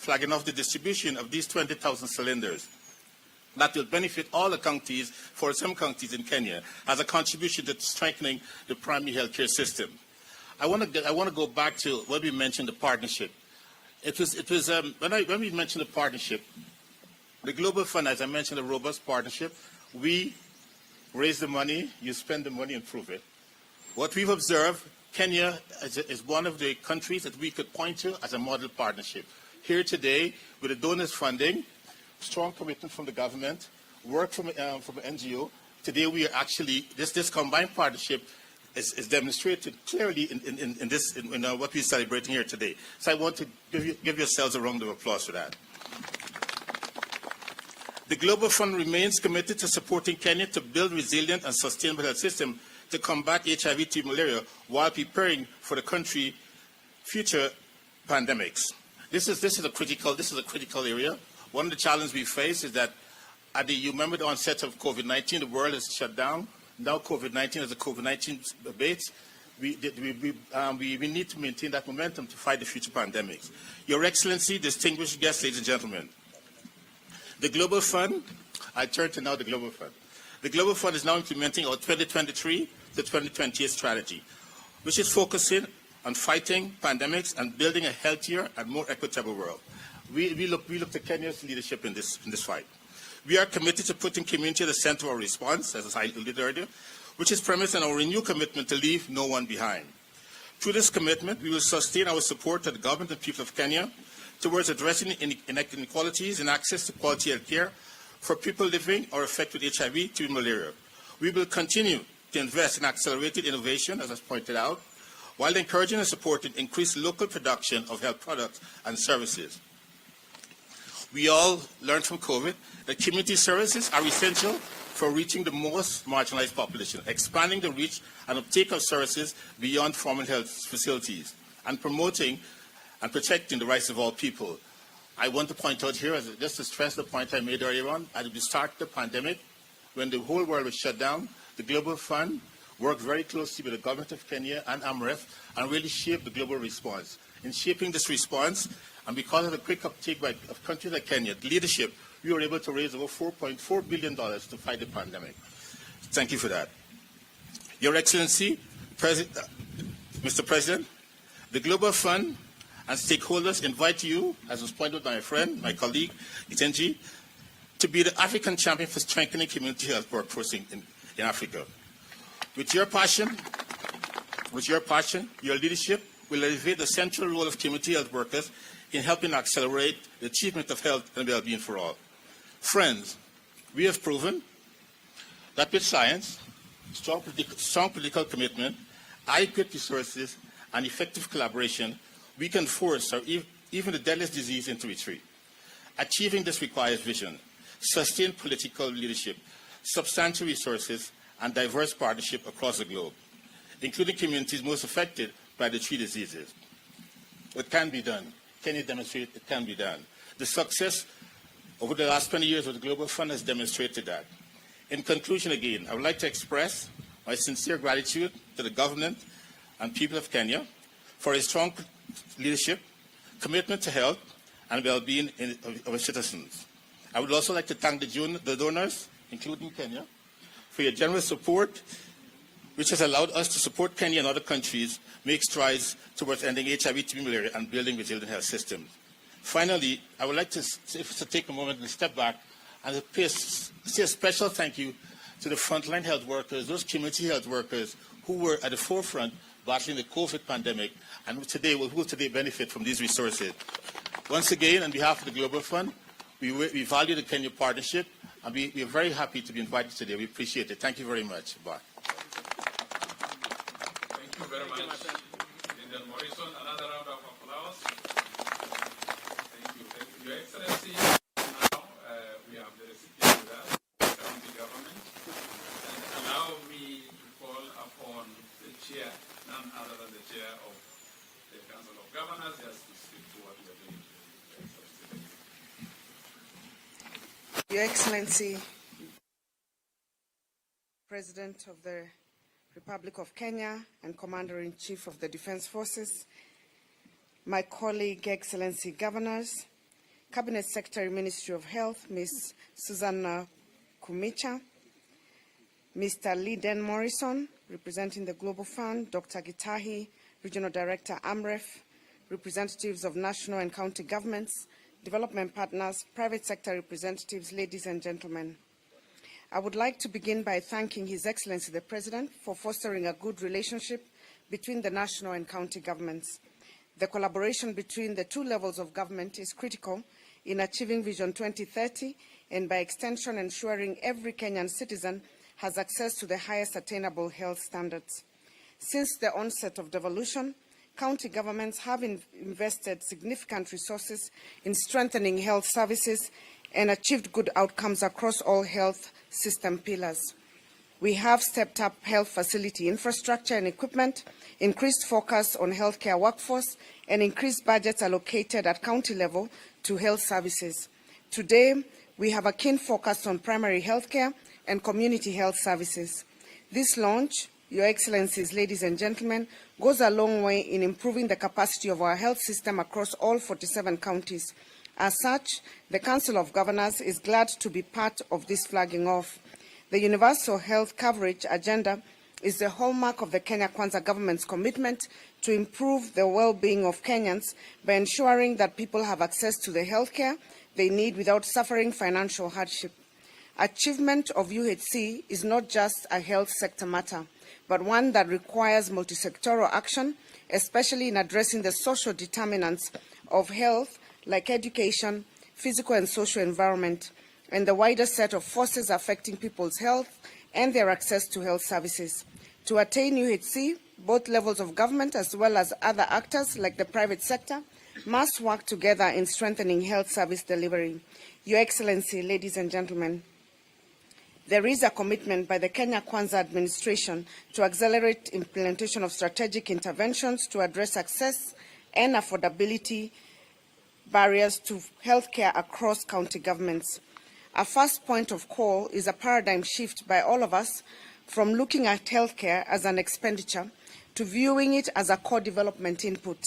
flagging off the distribution of these 20,000 cylinders that will benefit all the counties, for some counties in Kenya, as a contribution to strengthening the primary healthcare system. I want to go back to when we mentioned the partnership. When we mentioned the partnership, the Global Fund, as I mentioned, a robust partnership. We raise the money, you spend the money, and prove it. What we've observed, Kenya is one of the countries that we could point to as a model partnership. Here today, with the donors' funding, strong commitment from the government, work from an NGO, today we are actually, this combined partnership is demonstrated clearly in what we're celebrating here today. So I want to give yourselves a round of applause for that. The Global Fund remains committed to supporting Kenya to build resilient and sustainable health system to combat HIV/TB malaria while preparing for the country's future pandemics. This is a critical area. One of the challenges we face is that you remember the onset of COVID-19, the world is shut down. Now COVID-19, as the COVID-19 abates, we need to maintain that momentum to fight the future pandemics. Your Excellency, distinguished guests, ladies and gentlemen, the Global Fund, I turn to now the Global Fund. The Global Fund is now implementing our 2023 to 2028 strategy, which is focusing on fighting pandemics and building a healthier and more equitable world. We look to Kenya's leadership in this fight. We are committed to putting community at the center of our response, as I alluded earlier, which is premised on our renewed commitment to leave no one behind. Through this commitment, we will sustain our support to the government and people of Kenya towards addressing inequalities in access to quality health care for people living or affected with HIV/TB malaria. We will continue to invest in accelerated innovation, as I pointed out, while encouraging and supporting increased local production of health products and services. We all learned from COVID that community services are essential for reaching the most marginalized population, expanding the reach and uptake of services beyond formal health facilities, and promoting and protecting the rights of all people. I want to point out here, just to stress the point I made earlier on, at the start of the pandemic, when the whole world was shut down, the Global Fund worked very closely with the government of Kenya and AMREF and really shaped the global response. In shaping this response, and because of the quick uptake of countries like Kenya, the leadership, we were able to raise over $4.4 billion to fight the pandemic. Thank you for that. Your Excellency, Mr. President, the Global Fund and stakeholders invite you, as was pointed out by my friend, my colleague, Itenji, to be the African champion for strengthening community health workforce in Africa. With your passion, your leadership will elevate the central role of community health workers in helping accelerate the achievement of health and well-being for all. Friends, we have proven that with science, strong political commitment, adequate resources, and effective collaboration, we can force even the deadliest disease into retreat. Achieving this requires vision, sustained political leadership, substantial resources, and diverse partnership across the globe, including communities most affected by the three diseases. It can be done. Kenya demonstrated it can be done. The success over the last 20 years of the Global Fund has demonstrated that. In conclusion, again, I would like to express my sincere gratitude to the government and people of Kenya for its strong leadership, commitment to health and well-being of its citizens. I would also like to thank the donors, including Kenya, for your generous support, which has allowed us to support Kenya and other countries make strides towards ending HIV/TB malaria and building resilient health systems. Finally, I would like to take a moment and step back and say a special thank you to the frontline health workers, those community health workers who were at the forefront battling the COVID pandemic and who will today benefit from these resources. Once again, on behalf of the Global Fund, we value the Kenya partnership and we are very happy to be invited today. We appreciate it. Thank you very much. Bye. Thank you very much. Indian Morrison, another round of applause. Thank you. Thank you. Your Excellency, now we have the recipient with us, the county government. And allow me to call upon the chair, none other than the chair of the Council of Governors, just to speak to what we are doing. Your Excellency, President of the Republic of Kenya and Commander-in-Chief of the Defense Forces, my colleague, Excellency Governors, Cabinet Secretary, Ministry of Health, Ms. Susanna Kumicha, Mr. Lee Den Morrison, representing the Global Fund, Dr. Gitahi, Regional Director, AMREF, representatives of national and county governments, development partners, private sector representatives, ladies and gentlemen. I would like to begin by thanking His Excellency the President for fostering a good relationship between the national and county governments. The collaboration between the two levels of government is critical in achieving Vision 2030 and by extension ensuring every Kenyan citizen has access to the highest attainable health standards. Since the onset of devolution, county governments have invested significant resources in strengthening health services and achieved good outcomes across all health system pillars. We have stepped up health facility infrastructure and equipment, increased focus on healthcare workforce, and increased budgets allocated at county level to health services. Today, we have a keen focus on primary healthcare and community health services. This launch, Your Excellencies, ladies and gentlemen, goes a long way in improving the capacity of our health system across all 47 counties. As such, the Council of Governors is glad to be part of this flagging off. The universal health coverage agenda is the hallmark of the Kenya Kwanza government's commitment to improve the well-being of Kenyans by ensuring that people have access to the health care they need without suffering financial hardship. Achievement of UHC is not just a health sector matter, but one that requires multi-sectoral action, especially in addressing the social determinants of health like education, physical and social environment, and the wider set of forces affecting people's health and their access to health services. To attain UHC, both levels of government as well as other actors like the private sector must work together in strengthening health service delivery. Your Excellency, ladies and gentlemen, there is a commitment by the Kenya Kwanza administration to accelerate implementation of strategic interventions to address access and affordability barriers to healthcare across county governments. Our first point of call is a paradigm shift by all of us from looking at healthcare as an expenditure to viewing it as a core development input.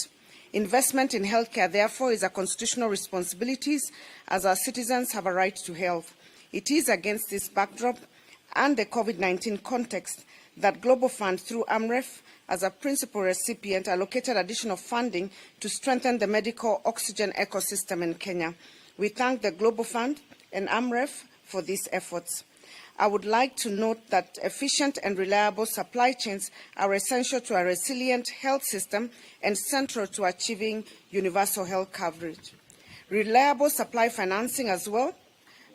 Investment in healthcare, therefore, is a constitutional responsibility as our citizens have a right to health. It is against this backdrop and the COVID-19 context that Global Fund, through AMREF, as a principal recipient, allocated additional funding to strengthen the medical oxygen ecosystem in Kenya. We thank the Global Fund and AMREF for these efforts. I would like to note that efficient and reliable supply chains are essential to a resilient health system and central to achieving universal health coverage. Reliable supply financing as well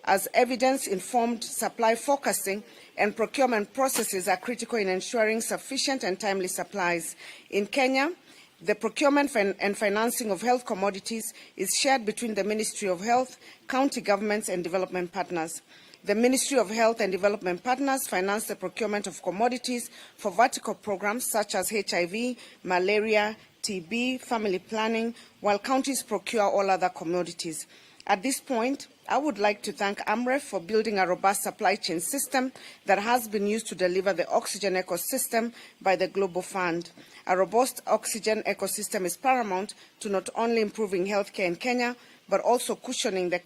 as evidence-informed supply forecasting and procurement processes are critical in ensuring sufficient and timely supplies. In Kenya, the procurement and financing of health commodities is shared between the Ministry of Health, county governments, and development partners. The Ministry of Health and Development Partners finance the procurement of commodities for vertical programs such as HIV, malaria, TB, family planning, while counties procure all other commodities. At this point, I would like to thank AMREF for building a robust supply chain system that has been used to deliver the oxygen ecosystem by the Global Fund. A robust oxygen ecosystem is paramount to not only improving healthcare in Kenya, but also cushioning the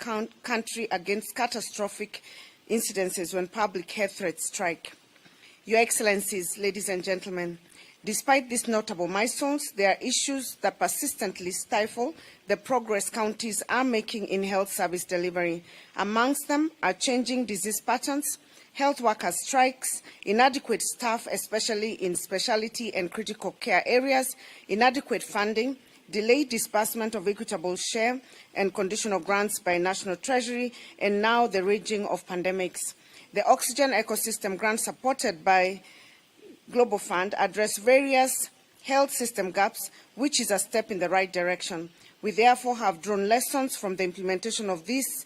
country against catastrophic incidences when public health threats strike. Your Excellencies, ladies and gentlemen, despite these notable milestones, there are issues that persistently stifle the progress counties are making in health service delivery. Amongst them are changing disease patterns, health workers' strikes, inadequate staff, especially in specialty and critical care areas, inadequate funding, delayed disbursement of equitable share and conditional grants by National Treasury, and now the raging of pandemics. The oxygen ecosystem grants supported by Global Fund address various health system gaps, which is a step in the right direction. We therefore have drawn lessons from the implementation of this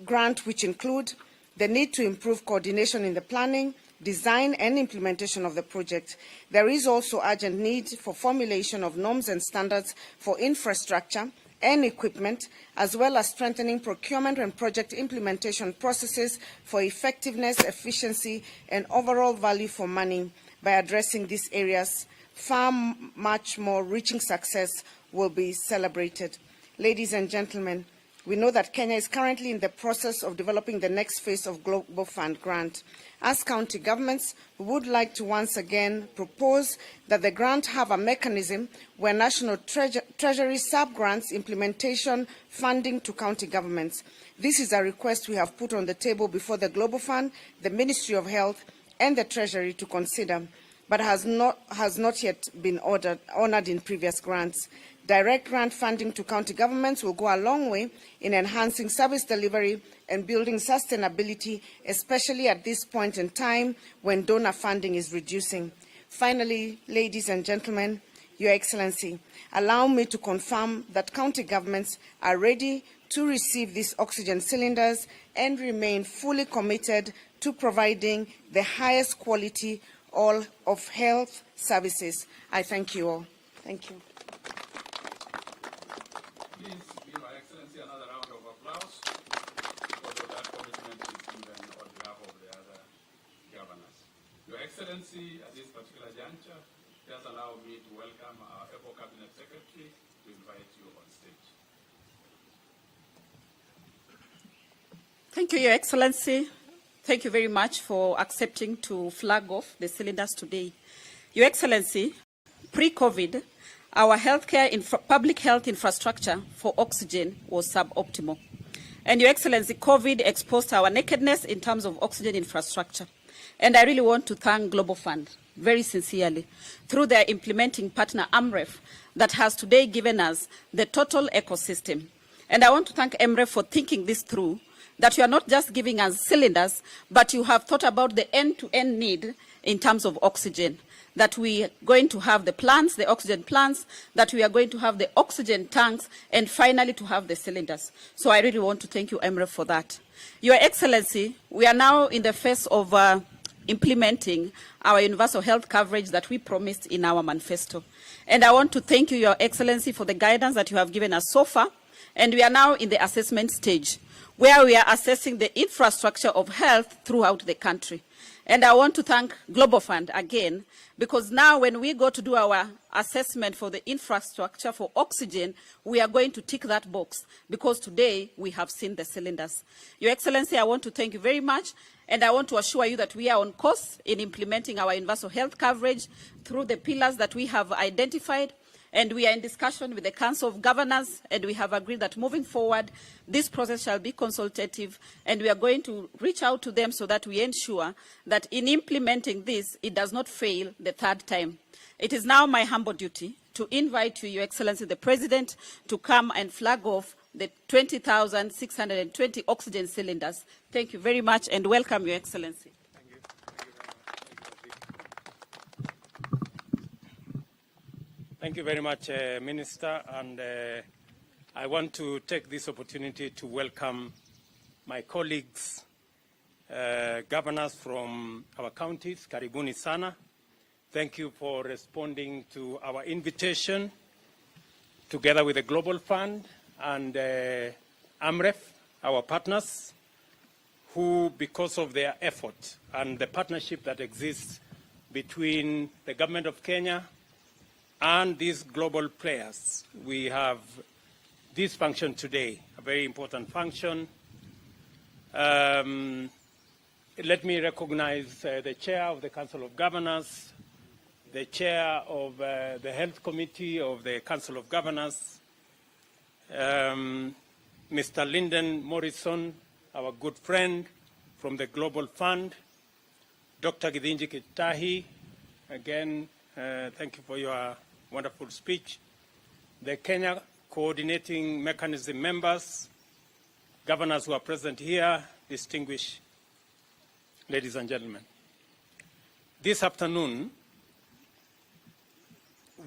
grant, which include the need to improve coordination in the planning, design and implementation of the project. There is also urgent need for formulation of norms and standards for infrastructure and equipment, as well as strengthening procurement and project implementation processes for effectiveness, efficiency, and overall value for money. By addressing these areas, far much more reaching success will be celebrated. Ladies and gentlemen, We know that Kenya is currently in the process of developing the next phase of Global Fund grant. As county governments, we would like to once again propose that the grant have a mechanism where National Treasury sub-grants implementation funding to county governments. This is a request we have put on the table before the Global Fund, the Ministry of Health, and the Treasury to consider, but has not yet been honoured in previous grants. Direct grant funding to county governments will go a long way in enhancing service delivery and building sustainability, especially at this point in time when donor funding is reducing. Finally, ladies and gentlemen, Your Excellency, allow me to confirm that county governments are ready to receive these oxygen cylinders and remain fully committed to providing the highest quality of health services. I thank you all. Thank you. Please give Her Excellency another round of applause for that commitment is given on behalf of the other governors. Your Excellency, at this particular juncture, just allow me to welcome our able Cabinet Secretary to invite you on stage. Thank you, Your Excellency. Thank you very much for accepting to flag off the cylinders today. Your Excellency, pre-COVID, our public health infrastructure for oxygen was suboptimal. And Your Excellency, COVID exposed our nakedness in terms of oxygen infrastructure. And I really want to thank Global Fund very sincerely through their implementing partner AMREF that has today given us the total ecosystem. And I want to thank AMREF for thinking this through, that you are not just giving us cylinders, but you have thought about the end-to-end need in terms of oxygen, that we are going to have the plants, the oxygen plants, that we are going to have the oxygen tanks, and finally to have the cylinders. So I really want to thank you, Emre, for that. Your Excellency, we are now in the phase of implementing our universal health coverage that we promised in our manifesto. And I want to thank you, Your Excellency, for the guidance that you have given us so far. And we are now in the assessment stage, where we are assessing the infrastructure of health throughout the country. And I want to thank Global Fund again, because now when we go to do our assessment for the infrastructure for oxygen, we are going to tick that box, because today we have seen the cylinders. Your Excellency, I want to thank you very much, and I want to assure you that we are on course in implementing our universal health coverage through the pillars that we have identified. And we are in discussion with the Council of Governors, and we have agreed that moving forward, this process shall be consultative, and we are going to reach out to them so that we ensure that in implementing this, it does not fail the third time. It is now my humble duty to invite you, Your Excellency, the President, to come and flag off the 20,620 oxygen cylinders. Thank you very much, and welcome, Your Excellency. Thank you very much, Minister, and I want to take this opportunity to welcome my colleagues, governors from our counties. Karibuni sana. Thank you for responding to our invitation, together with the Global Fund and AMREF, our partners, who, because of their effort and the partnership that exists between the Government of Kenya and these global players, we have this function today, a very important function. Let me recognize the Chair of the Council of Governors, the Chair of the Health Committee of the Council of Governors, Mr. Lyndon Morrison, our good friend from the Global Fund, Dr. Githinji Kitahi, again, thank you for your wonderful speech. The Kenya Coordinating Mechanism members, governors who are present here, distinguished ladies and gentlemen. This afternoon,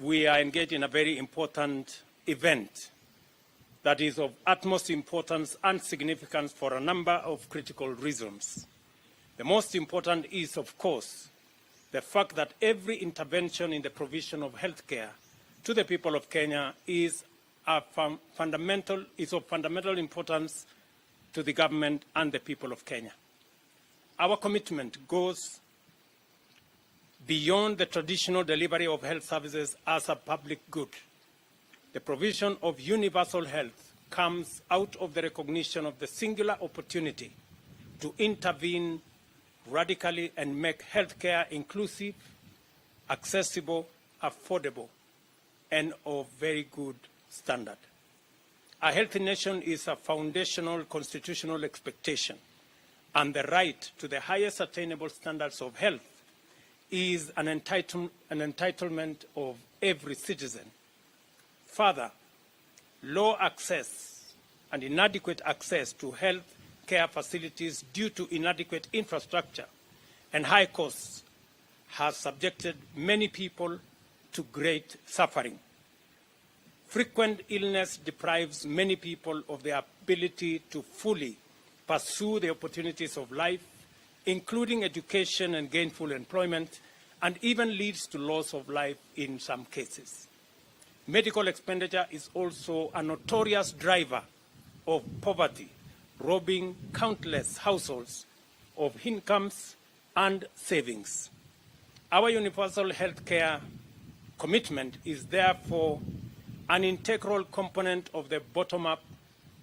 we are engaged in a very important event that is of utmost importance and significance for a number of critical reasons. The most important is, of course, the fact that every intervention in the provision of health care to the people of Kenya is of fundamental importance to the government and the people of Kenya. Our commitment goes beyond the traditional delivery of health services as a public good. The provision of universal health comes out of the recognition of the singular opportunity to intervene radically and make healthcare inclusive, accessible, affordable, and of very good standard. A healthy nation is a foundational constitutional expectation, and the right to the highest attainable standards of health is an entitlement of every citizen. Further, low access and inadequate access to health care facilities due to inadequate infrastructure and high costs has subjected many people to great suffering. Frequent illness deprives many people of the ability to fully pursue the opportunities of life, including education and gainful employment, and even leads to loss of life in some cases. Medical expenditure is also a notorious driver of poverty, robbing countless households of incomes and savings. Our universal health care commitment is therefore an integral component of the bottom-up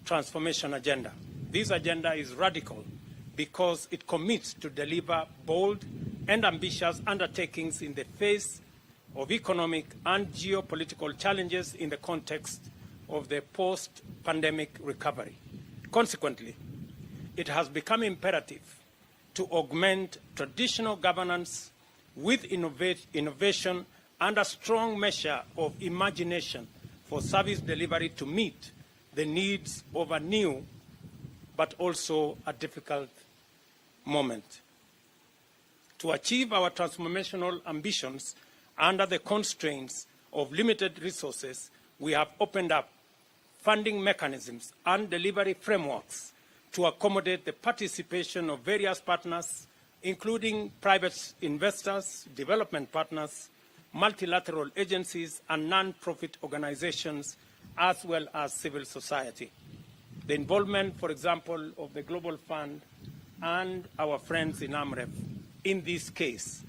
transformation agenda. This agenda is radical because it commits to deliver bold and ambitious undertakings in the face of economic and geopolitical challenges in the context of the post-pandemic recovery. Consequently, it has become imperative to augment traditional governance with innovation and a strong measure of imagination for service delivery to meet the needs of a new but also a difficult moment. To achieve our transformational ambitions under the constraints of limited resources, we have opened up funding mechanisms and delivery frameworks to accommodate the participation of various partners, including private investors, development partners, multilateral agencies, and non-profit organizations, as well as civil society. The involvement, for example, of the Global Fund and our friends in AMREF in this case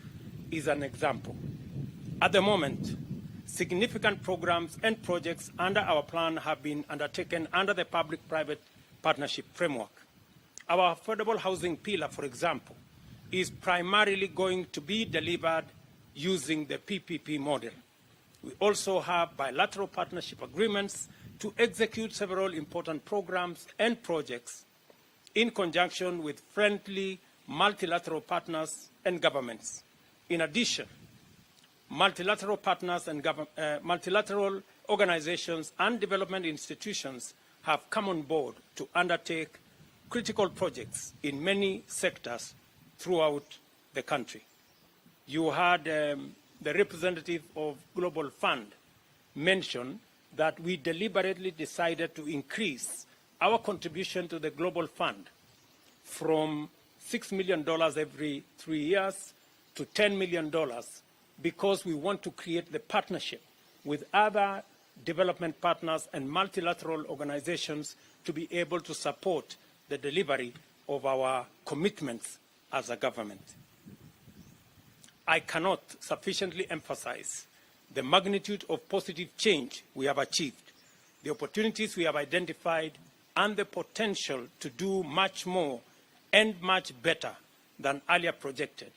is an example. At the moment, significant programs and projects under our plan have been undertaken under the public-private partnership framework. Our affordable housing pillar, for example, is primarily going to be delivered using the PPP model. We also have bilateral partnership agreements to execute several important programs and projects in conjunction with friendly multilateral partners and governments. In addition, multilateral partners and multilateral organizations and development institutions have come on board to undertake critical projects in many sectors throughout the country. You heard the representative of Global Fund mention that we deliberately decided to increase our contribution to the Global Fund from $6 million every 3 years to $10 million because we want to create the partnership with other development partners and multilateral organizations to be able to support the delivery of our commitments as a government. I cannot sufficiently emphasize the magnitude of positive change we have achieved, the opportunities we have identified, and the potential to do much more and much better than earlier projected,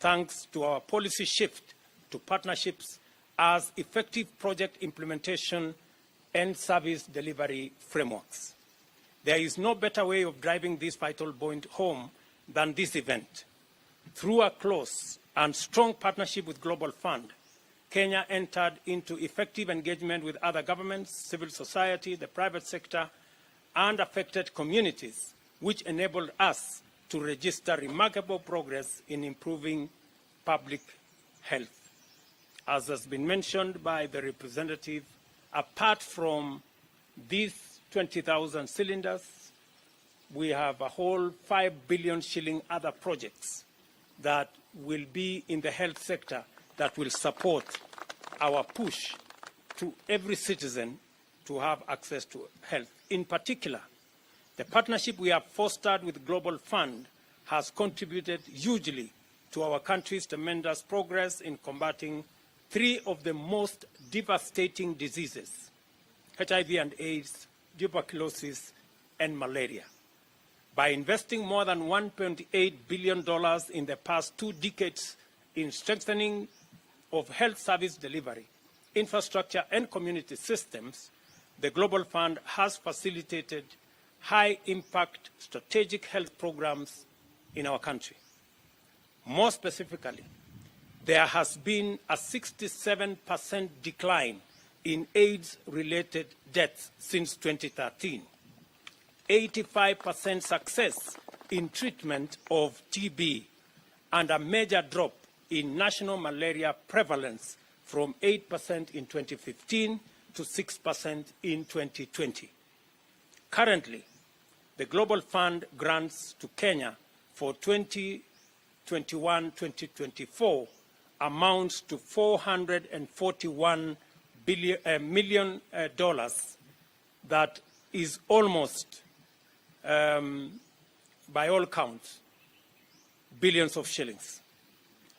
thanks to our policy shift to partnerships as effective project implementation and service delivery frameworks. There is no better way of driving this vital point home than this event. Through a close and strong partnership with Global Fund, Kenya entered into effective engagement with other governments, civil society, the private sector, and affected communities, which enabled us to register remarkable progress in improving public health. As has been mentioned by the representative, apart from these 20,000 cylinders, we have a whole 5 billion shilling other projects that will be in the health sector that will support our push to every citizen to have access to health. In particular, the partnership we have fostered with Global Fund has contributed hugely to our country's tremendous progress in combating 3 of the most devastating diseases, HIV and AIDS, tuberculosis, and malaria. By investing more than $1.8 billion in the past 2 decades in strengthening of health service delivery, infrastructure, and community systems, the Global Fund has facilitated high-impact strategic health programs in our country. More specifically, there has been a 67% decline in AIDS-related deaths since 2013, 85% success in treatment of TB, and a major drop in national malaria prevalence from 8% in 2015 to 6% in 2020. Currently, the Global Fund grants to Kenya for 2021-2024 amounts to $441 million. That is almost, by all counts, billions of shillings,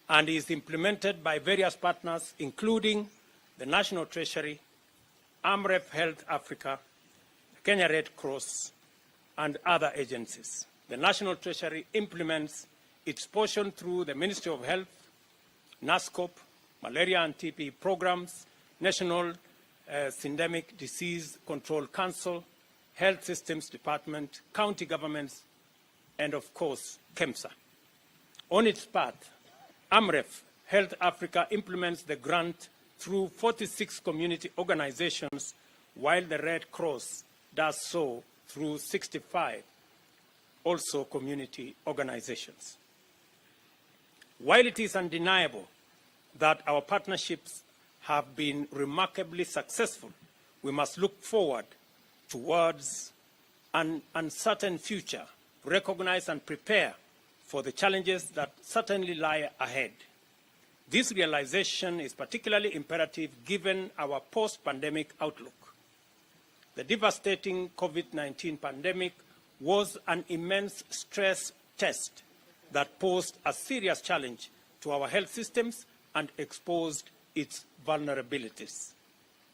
and is implemented by various partners, including the National Treasury, AMREF Health Africa, Kenya Red Cross, and other agencies. The National Treasury implements its portion through the Ministry of Health, NASCOP, Malaria and TB programs, National Syndemic Disease Control Council, Health Systems Department, county governments, and of course, KEMSA. On its part, AMREF Health Africa implements the grant through 46 community organizations, while the Red Cross does so through 65 also community organizations. While it is undeniable that our partnerships have been remarkably successful, we must look forward towards an uncertain future, recognize and prepare for the challenges that certainly lie ahead. This realization is particularly imperative given our post-pandemic outlook. The devastating COVID-19 pandemic was an immense stress test that posed a serious challenge to our health systems and exposed its vulnerabilities.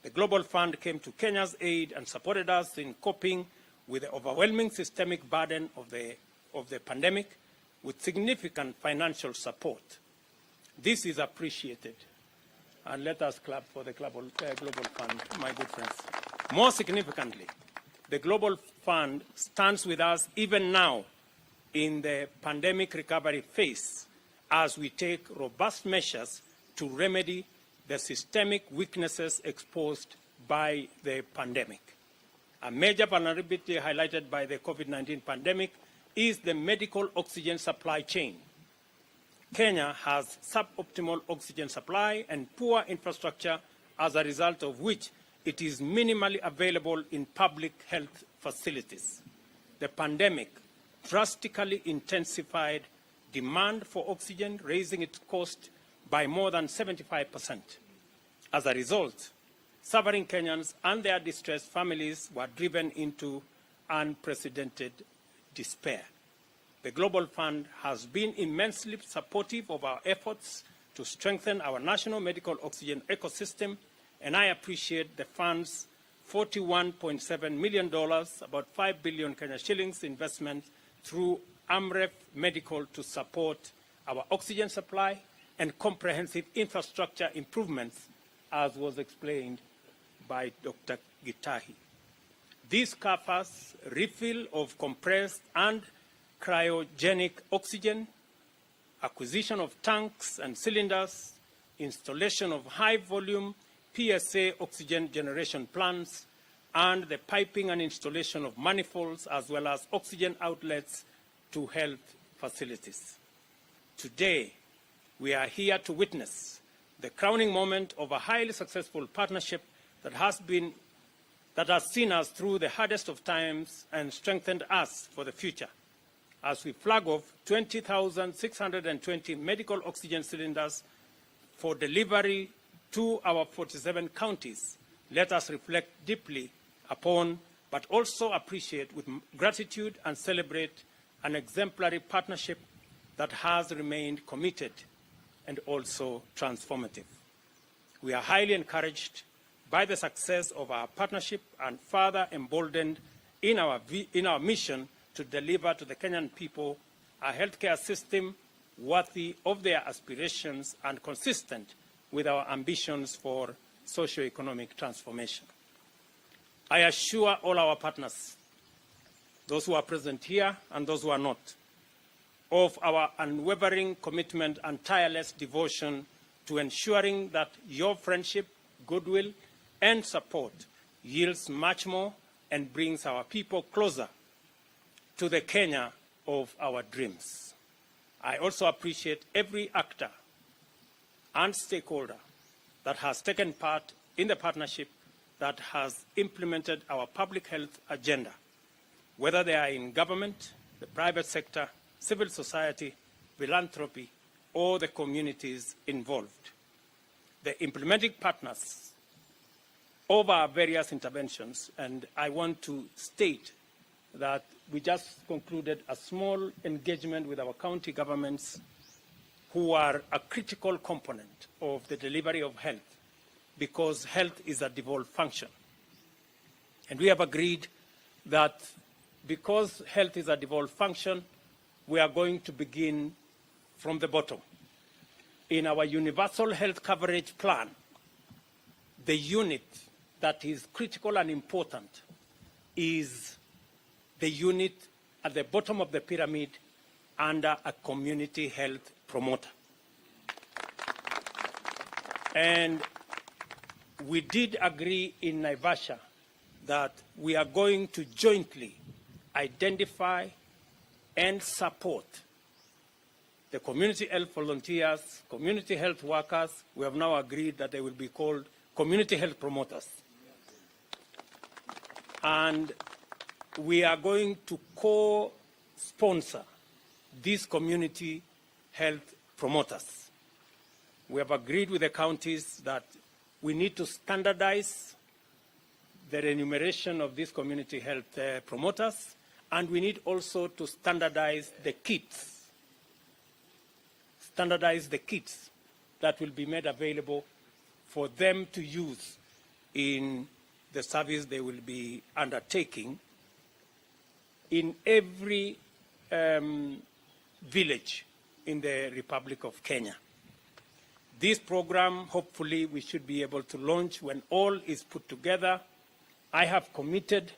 The Global Fund came to Kenya's aid and supported us in coping with the overwhelming systemic burden of the pandemic with significant financial support. This is appreciated, and let us clap for the Global Fund, my good friends. More significantly, the Global Fund stands with us even now in the pandemic recovery phase as we take robust measures to remedy the systemic weaknesses exposed by the pandemic. A major vulnerability highlighted by the COVID-19 pandemic is the medical oxygen supply chain. Kenya has suboptimal oxygen supply and poor infrastructure, as a result of which it is minimally available in public health facilities. The pandemic drastically intensified demand for oxygen, raising its cost by more than 75%. As a result, suffering Kenyans and their distressed families were driven into unprecedented despair. The Global Fund has been immensely supportive of our efforts to strengthen our national medical oxygen ecosystem, and I appreciate the fund's $41.7 million, about 5 billion Kenya shillings investment through AMREF Medical to support our oxygen supply and comprehensive infrastructure improvements, as was explained by Dr. Gitahi. This covers refill of compressed and cryogenic oxygen, acquisition of tanks and cylinders, installation of high-volume PSA oxygen generation plants, and the piping and installation of manifolds, as well as oxygen outlets to health facilities. Today, we are here to witness the crowning moment of a highly successful partnership that has seen us through the hardest of times and strengthened us for the future. As we flag off 20,620 medical oxygen cylinders for delivery to our 47 counties, let us reflect deeply upon, but also appreciate with gratitude and celebrate an exemplary partnership that has remained committed and also transformative. We are highly encouraged by the success of our partnership and further emboldened in our mission to deliver to the Kenyan people a healthcare system worthy of their aspirations and consistent with our ambitions for socio-economic transformation. I assure all our partners, those who are present here and those who are not, of our unwavering commitment and tireless devotion to ensuring that your friendship, goodwill, and support yields much more and brings our people closer to the Kenya of our dreams. I also appreciate every actor and stakeholder that has taken part in the partnership that has implemented our public health agenda, whether they are in government, the private sector, civil society, philanthropy, or the communities involved. The implementing partners of our various interventions, and I want to state that we just concluded a small engagement with our county governments who are a critical component of the delivery of health, because health is a devolved function. And we have agreed that because health is a devolved function, we are going to begin from the bottom. In our universal health coverage plan, the unit that is critical and important is the unit at the bottom of the pyramid under a community health promoter. And we did agree in Naivasha that we are going to jointly identify and support the community health volunteers, community health workers. We have now agreed that they will be called community health promoters. And we are going to co-sponsor these community health promoters. We have agreed with the counties that we need to standardize the remuneration of these community health promoters, and we need also to standardize the kits. Standardize the kits that will be made available for them to use in the service they will be undertaking in every village in the Republic of Kenya. This program, hopefully, we should be able to launch when all is put together. I have committed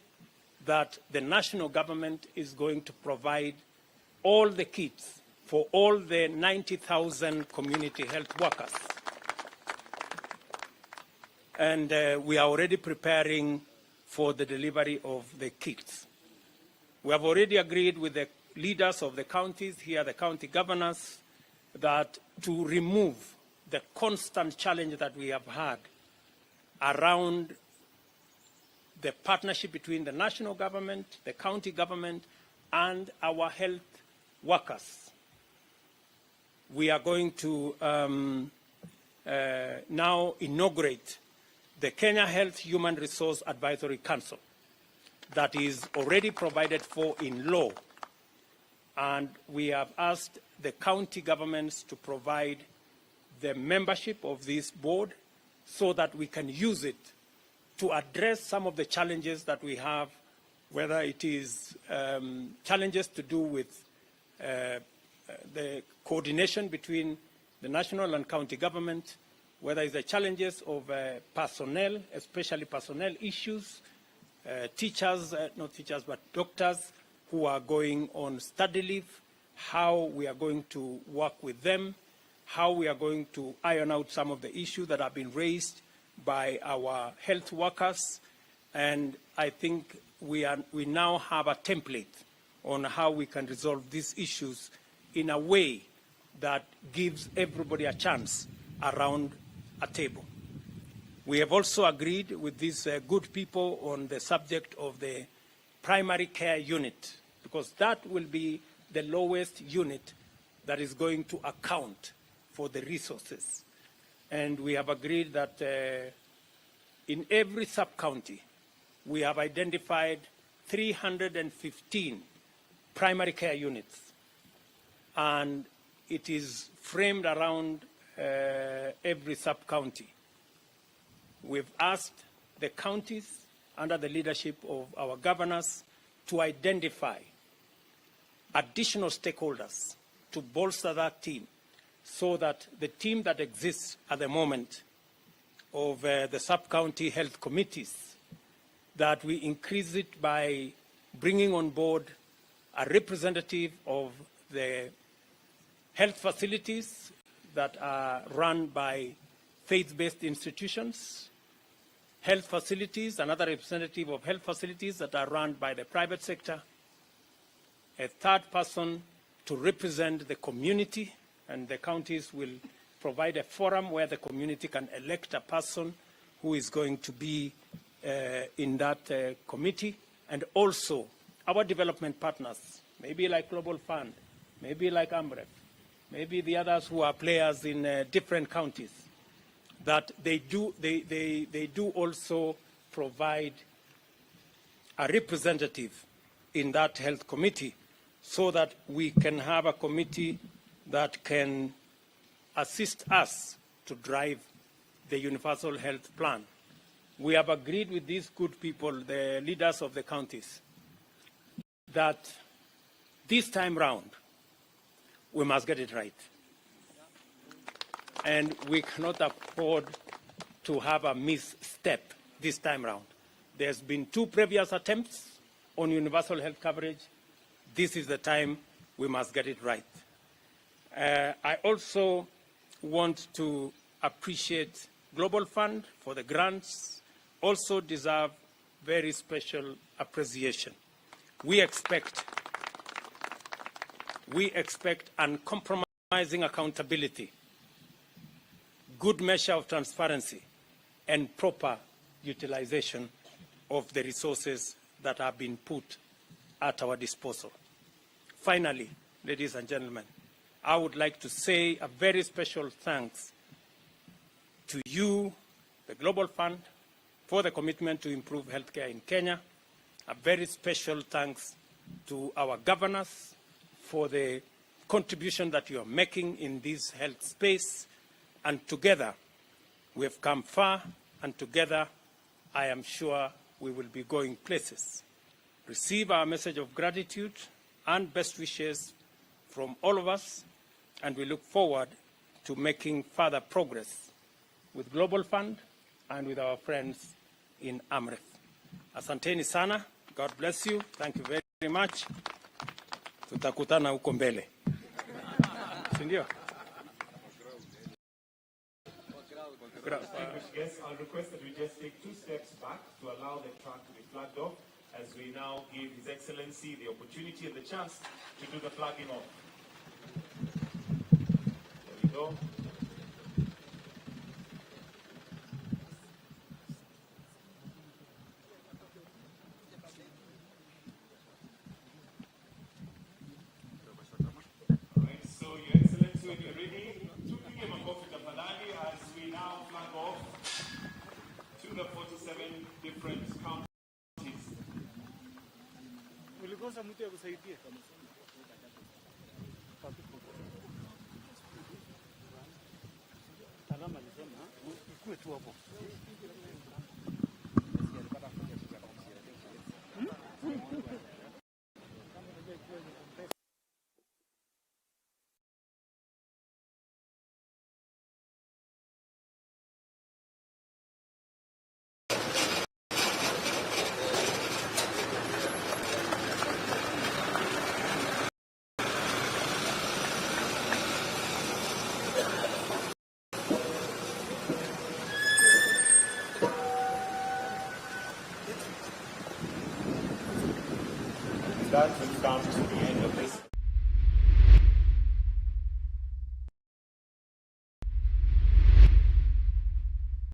that the national government is going to provide all the kits for all the 90,000 community health workers. And we are already preparing for the delivery of the kits. We have already agreed with the leaders of the counties, here the county governors, that to remove the constant challenge that we have had around the partnership between the national government, the county government, and our health workers. We are going to now inaugurate the Kenya Health Human Resource Advisory Council that is already provided for in law. And we have asked the county governments to provide the membership of this board so that we can use it to address some of the challenges that we have, whether it is challenges to do with the coordination between the national and county government, whether it's the challenges of personnel, especially personnel issues, teachers, not teachers, but doctors who are going on study leave, how we are going to work with them, how we are going to iron out some of the issues that have been raised by our health workers. And I think we now have a template on how we can resolve these issues in a way that gives everybody a chance around a table. We have also agreed with these good people on the subject of the primary care unit, because that will be the lowest unit that is going to account for the resources. And we have agreed that in every sub-county, we have identified 315 primary care units. And it is framed around every sub-county. We've asked the counties under the leadership of our governors to identify additional stakeholders to bolster that team, so that the team that exists at the moment of the sub-county health committees, that we increase it by bringing on board a representative of the health facilities that are run by faith-based institutions, health facilities, another representative of health facilities that are run by the private sector, a third person to represent the community, and the counties will provide a forum where the community can elect a person who is going to be in that committee, and also our development partners, maybe like Global Fund, maybe like AMREF, maybe the others who are players in different counties, that they do also provide a representative in that health committee, so that we can have a committee that can assist us to drive the universal health plan. We have agreed with these good people, the leaders of the counties, that this time round we must get it right. And we cannot afford to have a misstep this time round. There's been 2 previous attempts on universal health coverage. This is the time we must get it right. I also want to appreciate Global Fund for the grants, also deserve very special appreciation. We expect uncompromising accountability, good measure of transparency, and proper utilization of the resources that have been put at our disposal. Finally, ladies and gentlemen, I would like to say a very special thanks to you, the Global Fund, for the commitment to improve healthcare in Kenya. A very special thanks to our governors for the contribution that you are making in this health space. And together, we have come far, and together, I am sure we will be going places. Receive our message of gratitude and best wishes from all of us, and we look forward to making further progress with Global Fund and with our friends in AMREF. Asanteni sana. God bless you. Thank you very much. Tutakutana huko mbele. Sindio? Yes, I'll request that we just take 2 steps back to allow the track to be flagged off, as we now give His Excellency the opportunity and the chance to do the flagging off. There we go. All right, so Your Excellency, when you're ready, tupige makofi tafadhali as we now flag off to the 47 different counties. Ulikosa mtu ya kusaidia. Alama alisema ikue tu hapo. That will come to the end of this.